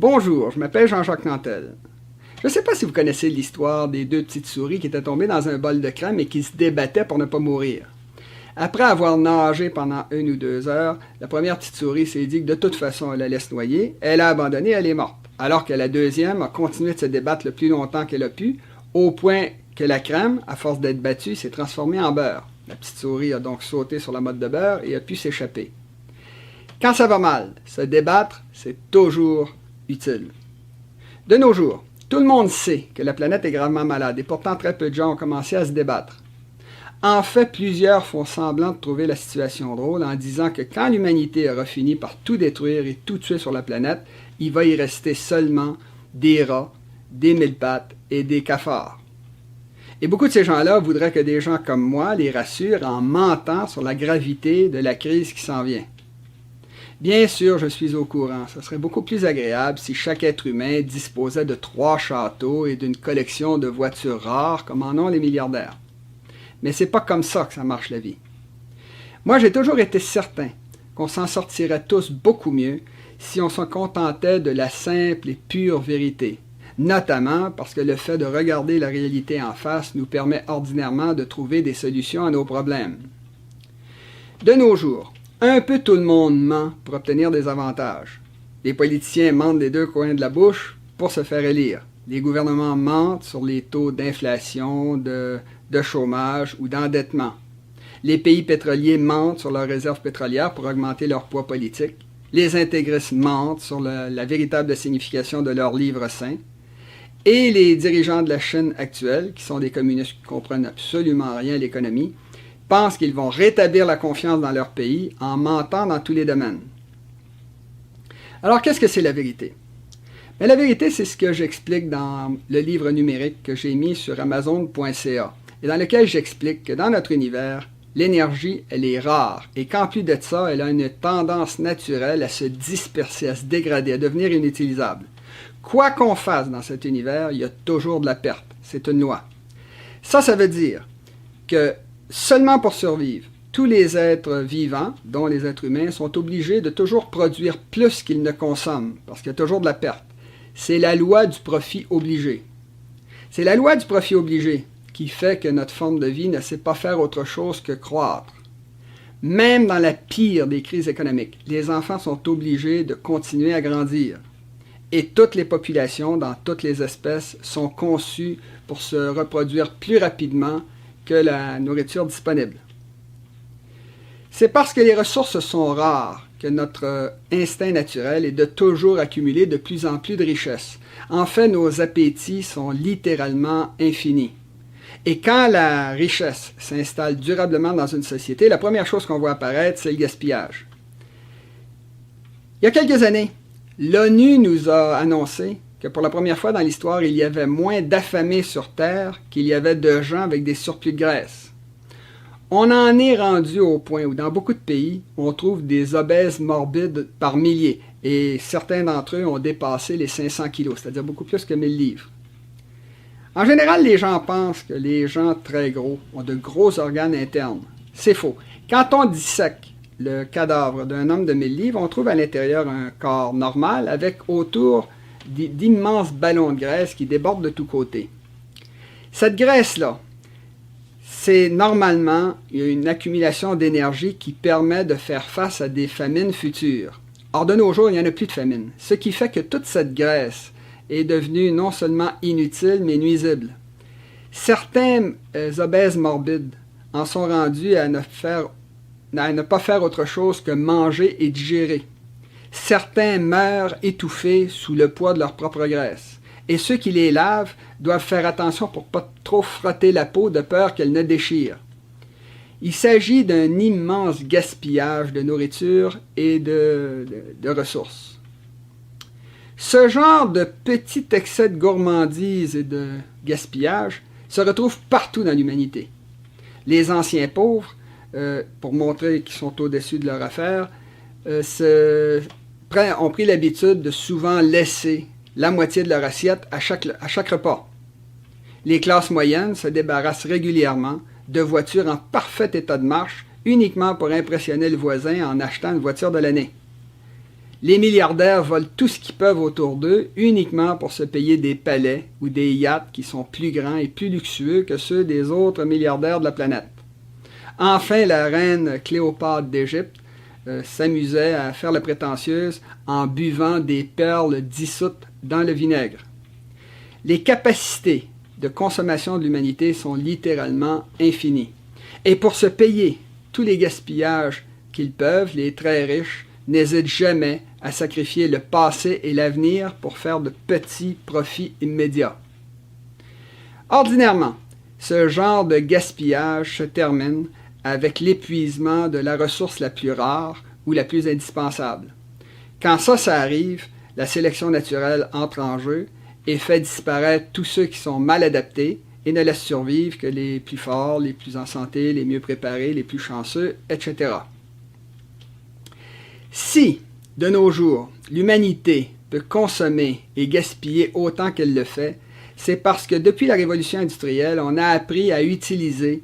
Bonjour, je m'appelle Jean-Jacques Nantel. Je ne sais pas si vous connaissez l'histoire des deux petites souris qui étaient tombées dans un bol de crème et qui se débattaient pour ne pas mourir. Après avoir nagé pendant 1 ou 2 heures, la première petite souris s'est dit que de toute façon elle allait se noyer. Elle a abandonné, elle est morte. Alors que la deuxième a continué de se débattre le plus longtemps qu'elle a pu, au point que la crème, à force d'être battue, s'est transformée en beurre. La petite souris a donc sauté sur la motte de beurre et a pu s'échapper. Quand ça va mal, se débattre, c'est toujours utile. De nos jours, tout le monde sait que la planète est gravement malade et pourtant très peu de gens ont commencé à se débattre. En fait, plusieurs font semblant de trouver la situation drôle en disant que quand l'humanité aura fini par tout détruire et tout tuer sur la planète, il va y rester seulement des rats, des mille-pattes et des cafards. Et beaucoup de ces gens-là voudraient que des gens comme moi les rassurent en mentant sur la gravité de la crise qui s'en vient. Bien sûr, je suis au courant. Ce serait beaucoup plus agréable si chaque être humain disposait de 3 châteaux et d'une collection de voitures rares comme en ont les milliardaires. Mais c'est pas comme ça que ça marche la vie. Moi, j'ai toujours été certain qu'on s'en sortirait tous beaucoup mieux si on se contentait de la simple et pure vérité, notamment parce que le fait de regarder la réalité en face nous permet ordinairement de trouver des solutions à nos problèmes. De nos jours, un peu tout le monde ment pour obtenir des avantages. Les politiciens mentent des 2 coins de la bouche pour se faire élire. Les gouvernements mentent sur les taux d'inflation, de chômage ou d'endettement. Les pays pétroliers mentent sur leurs réserves pétrolières pour augmenter leur poids politique. Les intégristes mentent sur la véritable signification de leur livre saint. Et les dirigeants de la Chine actuelle, qui sont des communistes qui ne comprennent absolument rien à l'économie, pensent qu'ils vont rétablir la confiance dans leur pays en mentant dans tous les domaines. Alors, qu'est-ce que c'est la vérité? Bien, la vérité, c'est ce que j'explique dans le livre numérique que j'ai mis sur Amazon.ca et dans lequel j'explique que dans notre univers, l'énergie, elle est rare et qu'en plus de ça, elle a une tendance naturelle à se disperser, à se dégrader, à devenir inutilisable. Quoi qu'on fasse dans cet univers, il y a toujours de la perte. C'est une loi. Ça veut dire que seulement pour survivre, tous les êtres vivants, dont les êtres humains, sont obligés de toujours produire plus qu'ils ne consomment, parce qu'il y a toujours de la perte. C'est la loi du profit obligé. C'est la loi du profit obligé qui fait que notre forme de vie ne sait pas faire autre chose que croître. Même dans la pire des crises économiques, les enfants sont obligés de continuer à grandir. Et toutes les populations, dans toutes les espèces, sont conçues pour se reproduire plus rapidement que la nourriture disponible. C'est parce que les ressources sont rares que notre instinct naturel est de toujours accumuler de plus en plus de richesses. En fait, nos appétits sont littéralement infinis. Et quand la richesse s'installe durablement dans une société, la première chose qu'on voit apparaître, c'est le gaspillage. Il y a quelques années, l'ONU nous a annoncé que pour la première fois dans l'histoire, il y avait moins d'affamés sur Terre qu'il y avait de gens avec des surplus de graisse. On en est rendu au point où, dans beaucoup de pays, on trouve des obèses morbides par milliers, et certains d'entre eux ont dépassé les 500 kilos, c'est-à-dire beaucoup plus que 1000 livres. En général, les gens pensent que les gens très gros ont de gros organes internes. C'est faux. Quand on dissèque le cadavre d'un homme de 1000 livres, on trouve à l'intérieur un corps normal avec autour d'immenses ballons de graisse qui débordent de tous côtés. Cette graisse-là, c'est normalement une accumulation d'énergie qui permet de faire face à des famines futures. Or, de nos jours, il n'y en a plus de famine, ce qui fait que toute cette graisse est devenue non seulement inutile, mais nuisible. Certains obèses morbides en sont rendus à ne pas faire autre chose que manger et digérer. Certains meurent étouffés sous le poids de leur propre graisse. Et ceux qui les lavent doivent faire attention pour ne pas trop frotter la peau de peur qu'elle ne déchire. Il s'agit d'un immense gaspillage de nourriture et de ressources. Ce genre de petit excès de gourmandise et de gaspillage se retrouve partout dans l'humanité. Les anciens pauvres, pour montrer qu'ils sont au-dessus de leur affaire, ont pris l'habitude de souvent laisser la moitié de leur assiette à chaque repas. Les classes moyennes se débarrassent régulièrement de voitures en parfait état de marche uniquement pour impressionner le voisin en achetant une voiture de l'année. Les milliardaires volent tout ce qu'ils peuvent autour d'eux uniquement pour se payer des palais ou des yachts qui sont plus grands et plus luxueux que ceux des autres milliardaires de la planète. Enfin, la reine Cléopâtre d'Égypte s'amusait à faire la prétentieuse en buvant des perles dissoutes dans le vinaigre. Les capacités de consommation de l'humanité sont littéralement infinies. Et pour se payer tous les gaspillages qu'ils peuvent, les très riches n'hésitent jamais à sacrifier le passé et l'avenir pour faire de petits profits immédiats. Ordinairement, ce genre de gaspillage se termine avec l'épuisement de la ressource la plus rare ou la plus indispensable. Quand ça arrive, la sélection naturelle entre en jeu et fait disparaître tous ceux qui sont mal adaptés et ne laisse survivre que les plus forts, les plus en santé, les mieux préparés, les plus chanceux, etc. Si, de nos jours, l'humanité peut consommer et gaspiller autant qu'elle le fait, c'est parce que depuis la révolution industrielle, on a appris à utiliser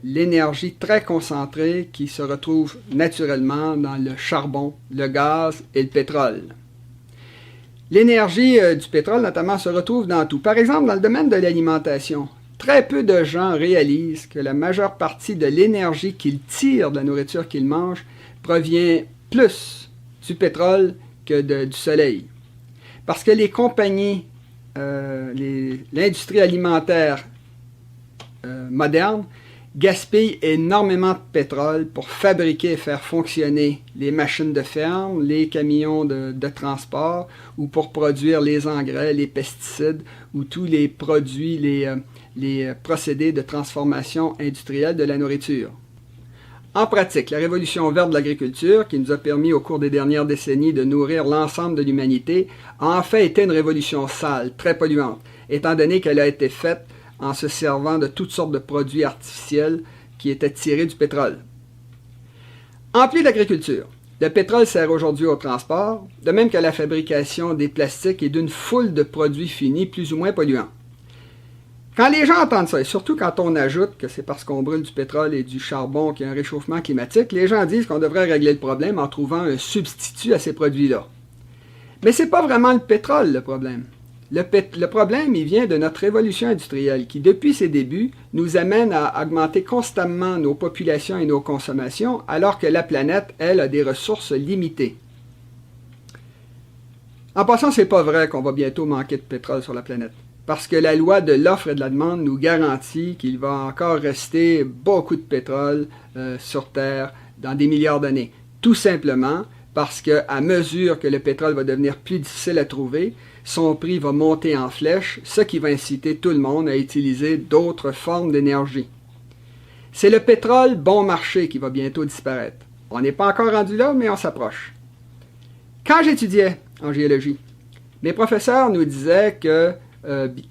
l'énergie très concentrée qui se retrouve naturellement dans le charbon, le gaz et le pétrole. L'énergie du pétrole, notamment, se retrouve dans tout. Par exemple, dans le domaine de l'alimentation, très peu de gens réalisent que la majeure partie de l'énergie qu'ils tirent de la nourriture qu'ils mangent provient plus du pétrole que du soleil. Parce que les compagnies, l'industrie alimentaire moderne, gaspille énormément de pétrole pour fabriquer et faire fonctionner les machines de ferme, les camions de transport, ou pour produire les engrais, les pesticides, ou tous les produits, les procédés de transformation industrielle de la nourriture. En pratique, la révolution verte de l'agriculture, qui nous a permis au cours des dernières décennies de nourrir l'ensemble de l'humanité, a en fait été une révolution sale, très polluante, étant donné qu'elle a été faite en se servant de toutes sortes de produits artificiels qui étaient tirés du pétrole. En plus de l'agriculture, le pétrole sert aujourd'hui au transport, de même qu'à la fabrication des plastiques et d'une foule de produits finis plus ou moins polluants. Quand les gens entendent ça, et surtout quand on ajoute que c'est parce qu'on brûle du pétrole et du charbon qu'il y a un réchauffement climatique, les gens disent qu'on devrait régler le problème en trouvant un substitut à ces produits-là. Mais ce n'est pas vraiment le pétrole le problème. Le problème, il vient de notre révolution industrielle qui, depuis ses débuts, nous amène à augmenter constamment nos populations et nos consommations, alors que la planète, elle, a des ressources limitées. En passant, c'est pas vrai qu'on va bientôt manquer de pétrole sur la planète, parce que la loi de l'offre et de la demande nous garantit qu'il va encore rester beaucoup de pétrole sur Terre dans des milliards d'années. Tout simplement parce qu'à mesure que le pétrole va devenir plus difficile à trouver, son prix va monter en flèche, ce qui va inciter tout le monde à utiliser d'autres formes d'énergie. C'est le pétrole bon marché qui va bientôt disparaître. On n'est pas encore rendu là, mais on s'approche. Quand j'étudiais en géologie, mes professeurs nous disaient que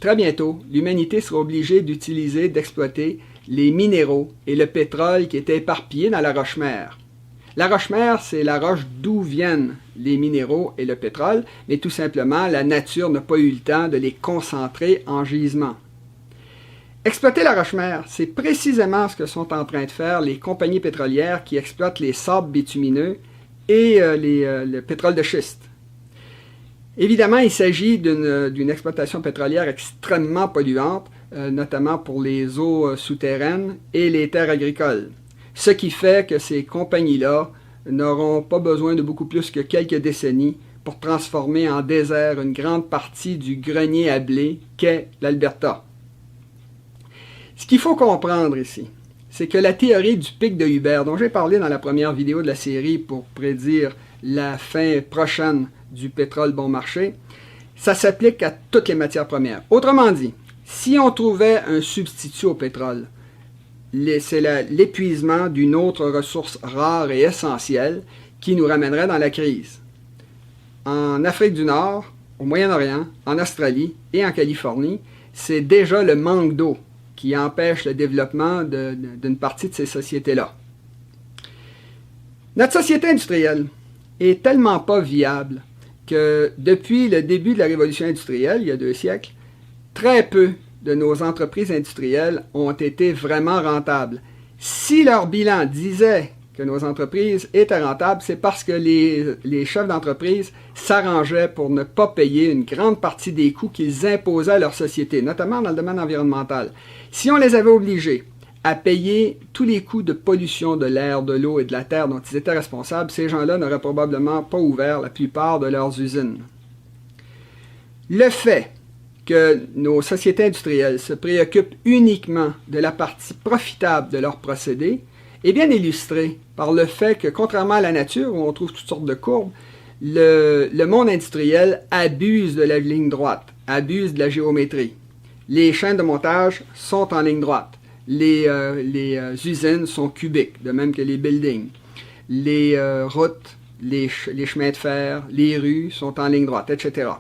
très bientôt, l'humanité sera obligée d'utiliser, d'exploiter les minéraux et le pétrole qui étaient éparpillés dans la roche-mère. La roche-mère, c'est la roche d'où viennent les minéraux et le pétrole, mais tout simplement, la nature n'a pas eu le temps de les concentrer en gisement. Exploiter la roche-mère, c'est précisément ce que sont en train de faire les compagnies pétrolières qui exploitent les sables bitumineux et le pétrole de schiste. Évidemment, il s'agit d'une exploitation pétrolière extrêmement polluante, notamment pour les eaux souterraines et les terres agricoles. Ce qui fait que ces compagnies-là n'auront pas besoin de beaucoup plus que quelques décennies pour transformer en désert une grande partie du grenier à blé qu'est l'Alberta. Ce qu'il faut comprendre ici, c'est que la théorie du pic de Huber, dont j'ai parlé dans la première vidéo de la série pour prédire la fin prochaine du pétrole bon marché, ça s'applique à toutes les matières premières. Autrement dit, si on trouvait un substitut au pétrole, c'est l'épuisement d'une autre ressource rare et essentielle qui nous ramènerait dans la crise. En Afrique du Nord, au Moyen-Orient, en Australie et en Californie, c'est déjà le manque d'eau qui empêche le développement d'une partie de ces sociétés-là. Notre société industrielle est tellement pas viable que depuis le début de la révolution industrielle, il y a 2 siècles, très peu de nos entreprises industrielles ont été vraiment rentables. Si leur bilan disait que nos entreprises étaient rentables, c'est parce que les chefs d'entreprise s'arrangeaient pour ne pas payer une grande partie des coûts qu'ils imposaient à leur société, notamment dans le domaine environnemental. Si on les avait obligés à payer tous les coûts de pollution de l'air, de l'eau et de la terre dont ils étaient responsables, ces gens-là n'auraient probablement pas ouvert la plupart de leurs usines. Le fait que nos sociétés industrielles se préoccupent uniquement de la partie profitable de leurs procédés est bien illustré par le fait que, contrairement à la nature, où on trouve toutes sortes de courbes, le monde industriel abuse de la ligne droite, abuse de la géométrie. Les chaînes de montage sont en ligne droite. Les usines sont cubiques, de même que les buildings. Les routes, les chemins de fer, les rues sont en ligne droite, etc.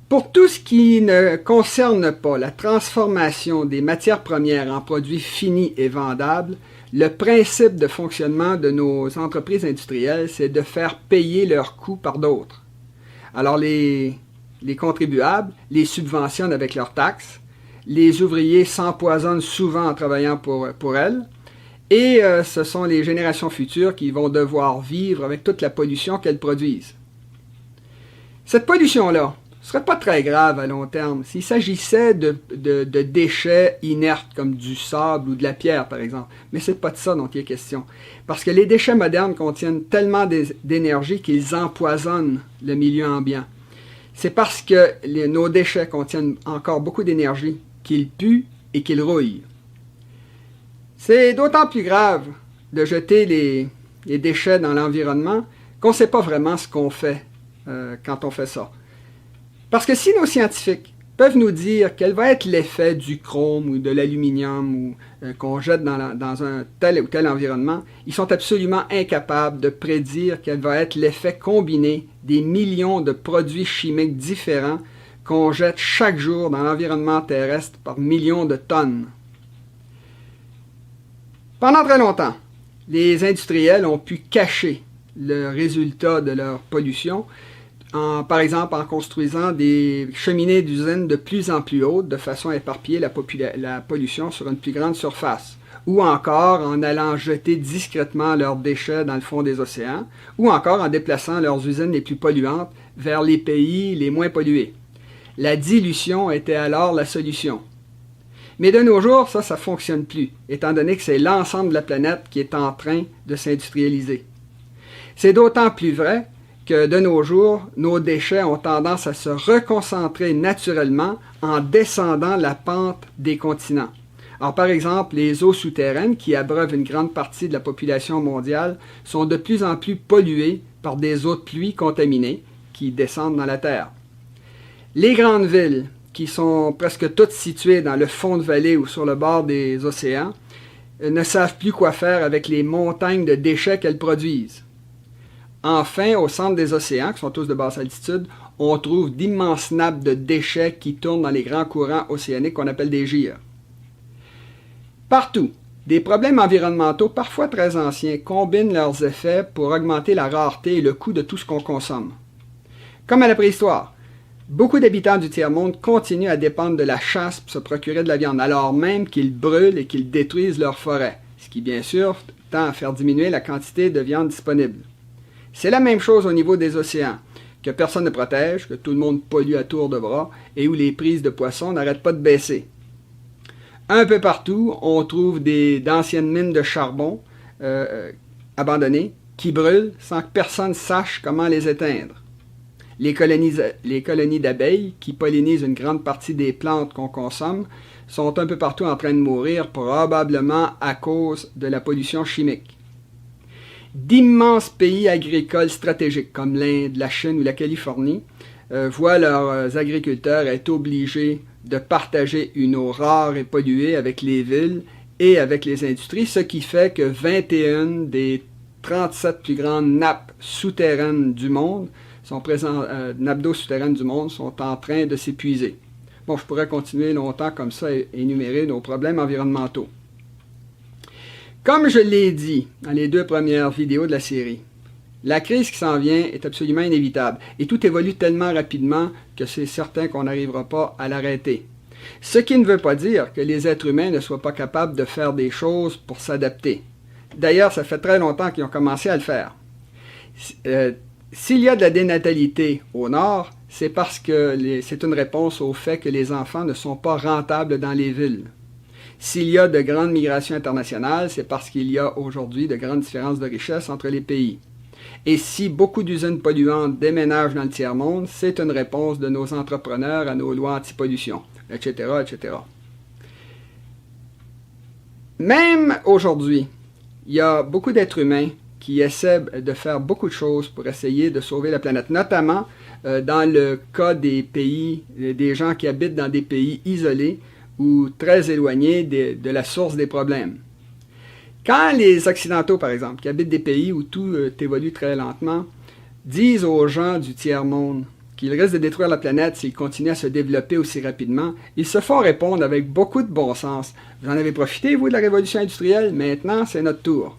Pour tout ce qui ne concerne pas la transformation des matières premières en produits finis et vendables, le principe de fonctionnement de nos entreprises industrielles, c'est de faire payer leurs coûts par d'autres. Alors les contribuables les subventionnent avec leurs taxes, les ouvriers s'empoisonnent souvent en travaillant pour elles, et ce sont les générations futures qui vont devoir vivre avec toute la pollution qu'elles produisent. Cette pollution-là ne serait pas très grave à long terme s'il s'agissait de déchets inertes comme du sable ou de la pierre, par exemple. Mais ce n'est pas de ça dont il est question. Parce que les déchets modernes contiennent tellement d'énergie qu'ils empoisonnent le milieu ambiant. C'est parce que nos déchets contiennent encore beaucoup d'énergie qu'ils puent et qu'ils rouillent. C'est d'autant plus grave de jeter les déchets dans l'environnement qu'on ne sait pas vraiment ce qu'on fait quand on fait ça. Parce que si nos scientifiques peuvent nous dire quel va être l'effet du chrome ou de l'aluminium qu'on jette dans un tel ou tel environnement, ils sont absolument incapables de prédire quel va être l'effet combiné des millions de produits chimiques différents qu'on jette chaque jour dans l'environnement terrestre par millions de tonnes. Pendant très longtemps, les industriels ont pu cacher le résultat de leur pollution, par exemple en construisant des cheminées d'usines de plus en plus hautes de façon à éparpiller la pollution sur une plus grande surface, ou encore en allant jeter discrètement leurs déchets dans le fond des océans, ou encore en déplaçant leurs usines les plus polluantes vers les pays les moins pollués. La dilution était alors la solution. Mais de nos jours, ça ne fonctionne plus, étant donné que c'est l'ensemble de la planète qui est en train de s'industrialiser. C'est d'autant plus vrai que de nos jours, nos déchets ont tendance à se reconcentrer naturellement en descendant la pente des continents. Alors, par exemple, les eaux souterraines, qui abreuvent une grande partie de la population mondiale, sont de plus en plus polluées par des eaux de pluie contaminées qui descendent dans la Terre. Les grandes villes, qui sont presque toutes situées dans le fond de vallée ou sur le bord des océans, ne savent plus quoi faire avec les montagnes de déchets qu'elles produisent. Enfin, au centre des océans, qui sont tous de basse altitude, on trouve d'immenses nappes de déchets qui tournent dans les grands courants océaniques qu'on appelle des gyres. Partout, des problèmes environnementaux, parfois très anciens, combinent leurs effets pour augmenter la rareté et le coût de tout ce qu'on consomme. Comme à la préhistoire, beaucoup d'habitants du tiers-monde continuent à dépendre de la chasse pour se procurer de la viande, alors même qu'ils brûlent et qu'ils détruisent leurs forêts, ce qui, bien sûr, tend à faire diminuer la quantité de viande disponible. C'est la même chose au niveau des océans, que personne ne protège, que tout le monde pollue à tour de bras et où les prises de poissons n'arrêtent pas de baisser. Un peu partout, on trouve d'anciennes mines de charbon abandonnées qui brûlent sans que personne sache comment les éteindre. Les colonies d'abeilles, qui pollinisent une grande partie des plantes qu'on consomme, sont un peu partout en train de mourir, probablement à cause de la pollution chimique. D'immenses pays agricoles stratégiques comme l'Inde, la Chine ou la Californie voient leurs agriculteurs être obligés de partager une eau rare et polluée avec les villes et avec les industries, ce qui fait que 21 des 37 plus grandes nappes souterraines du monde nappes d'eau souterraines du monde sont en train de s'épuiser. Bon, je pourrais continuer longtemps comme ça et énumérer nos problèmes environnementaux. Comme je l'ai dit dans les 2 premières vidéos de la série, la crise qui s'en vient est absolument inévitable et tout évolue tellement rapidement que c'est certain qu'on n'arrivera pas à l'arrêter. Ce qui ne veut pas dire que les êtres humains ne soient pas capables de faire des choses pour s'adapter. D'ailleurs, ça fait très longtemps qu'ils ont commencé à le faire. S'il y a de la dénatalité au nord, c'est parce que c'est une réponse au fait que les enfants ne sont pas rentables dans les villes. S'il y a de grandes migrations internationales, c'est parce qu'il y a aujourd'hui de grandes différences de richesse entre les pays. Et si beaucoup d'usines polluantes déménagent dans le tiers-monde, c'est une réponse de nos entrepreneurs à nos lois anti-pollution, etc., etc. Même aujourd'hui, il y a beaucoup d'êtres humains qui essaient de faire beaucoup de choses pour essayer de sauver la planète, notamment dans le cas des pays, des gens qui habitent dans des pays isolés ou très éloignés de la source des problèmes. Quand les Occidentaux, par exemple, qui habitent des pays où tout évolue très lentement, disent aux gens du tiers-monde qu'ils risquent de détruire la planète s'ils continuent à se développer aussi rapidement, ils se font répondre avec beaucoup de bon sens. Vous en avez profité, vous, de la révolution industrielle? Maintenant, c'est notre tour.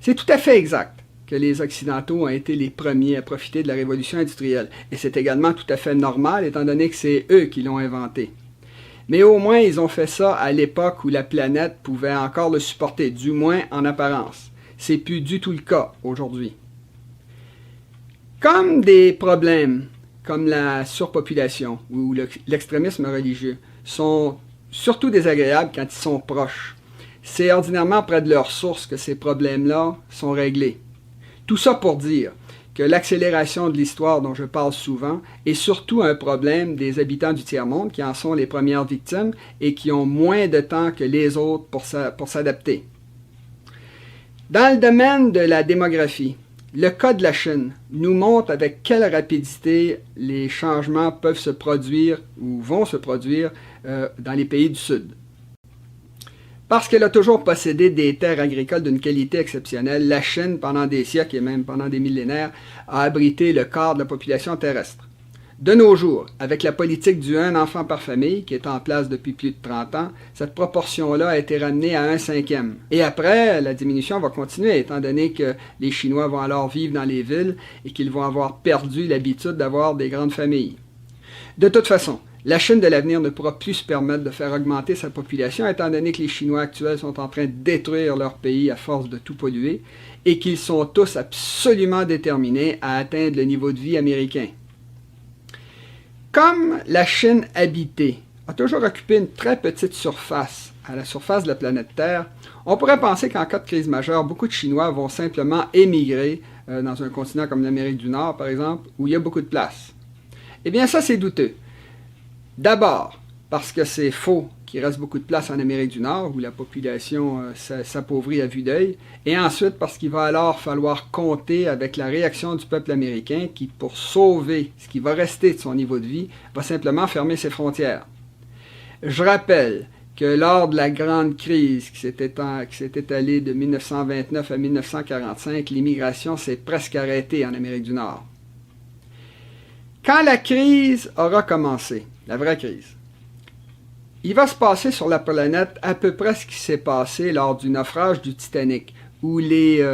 C'est tout à fait exact que les Occidentaux ont été les premiers à profiter de la révolution industrielle. Et c'est également tout à fait normal, étant donné que c'est eux qui l'ont inventé. Mais au moins, ils ont fait ça à l'époque où la planète pouvait encore le supporter, du moins en apparence. C'est plus du tout le cas aujourd'hui. Comme des problèmes comme la surpopulation ou l'extrémisme religieux sont surtout désagréables quand ils sont proches, c'est ordinairement près de leur source que ces problèmes-là sont réglés. Tout ça pour dire que l'accélération de l'histoire dont je parle souvent est surtout un problème des habitants du tiers-monde qui en sont les premières victimes et qui ont moins de temps que les autres pour s'adapter. Dans le domaine de la démographie, le cas de la Chine nous montre avec quelle rapidité les changements peuvent se produire ou vont se produire dans les pays du Sud. Parce qu'elle a toujours possédé des terres agricoles d'une qualité exceptionnelle, la Chine, pendant des siècles et même pendant des millénaires, a abrité le quart de la population terrestre. De nos jours, avec la politique du 1 enfant par famille, qui est en place depuis plus de 30 ans, cette proportion-là a été ramenée à 1/5. Et après, la diminution va continuer, étant donné que les Chinois vont alors vivre dans les villes et qu'ils vont avoir perdu l'habitude d'avoir des grandes familles. De toute façon, la Chine de l'avenir ne pourra plus se permettre de faire augmenter sa population, étant donné que les Chinois actuels sont en train de détruire leur pays à force de tout polluer et qu'ils sont tous absolument déterminés à atteindre le niveau de vie américain. Comme la Chine habitée a toujours occupé une très petite surface à la surface de la planète Terre, on pourrait penser qu'en cas de crise majeure, beaucoup de Chinois vont simplement émigrer dans un continent comme l'Amérique du Nord, par exemple, où il y a beaucoup de place. Eh bien, ça, c'est douteux. D'abord, parce que c'est faux qu'il reste beaucoup de place en Amérique du Nord, où la population s'appauvrit à vue d'œil, et ensuite parce qu'il va alors falloir compter avec la réaction du peuple américain qui, pour sauver ce qui va rester de son niveau de vie, va simplement fermer ses frontières. Je rappelle que lors de la grande crise qui s'est étalée de 1929 à 1945, l'immigration s'est presque arrêtée en Amérique du Nord. Quand la crise aura commencé, la vraie crise, il va se passer sur la planète à peu près ce qui s'est passé lors du naufrage du Titanic, où les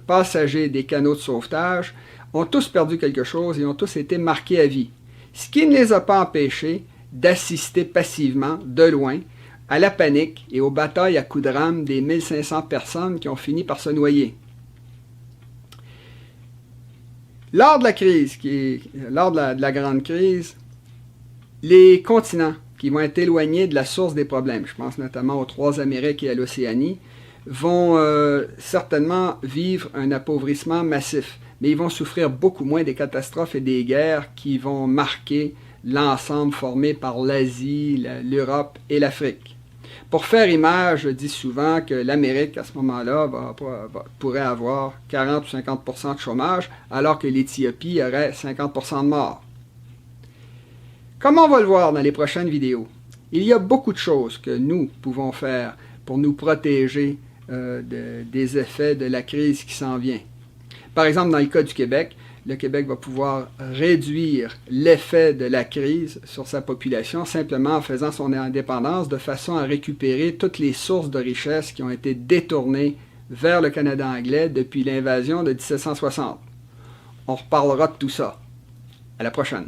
passagers des canaux de sauvetage ont tous perdu quelque chose et ont tous été marqués à vie, ce qui ne les a pas empêchés d'assister passivement, de loin, à la panique et aux batailles à coups de rame des 1500 personnes qui ont fini par se noyer. Lors de la crise, lors de la grande crise, les continents qui vont être éloignés de la source des problèmes, je pense notamment aux 3 Amériques et à l'Océanie, vont certainement vivre un appauvrissement massif, mais ils vont souffrir beaucoup moins des catastrophes et des guerres qui vont marquer l'ensemble formé par l'Asie, l'Europe et l'Afrique. Pour faire image, je dis souvent que l'Amérique, à ce moment-là, pourrait avoir 40 ou 50% de chômage, alors que l'Éthiopie aurait 50% de morts. Comme on va le voir dans les prochaines vidéos, il y a beaucoup de choses que nous pouvons faire pour nous protéger des effets de la crise qui s'en vient. Par exemple, dans le cas du Québec, le Québec va pouvoir réduire l'effet de la crise sur sa population simplement en faisant son indépendance de façon à récupérer toutes les sources de richesse qui ont été détournées vers le Canada anglais depuis l'invasion de 1760. On reparlera de tout ça. À la prochaine.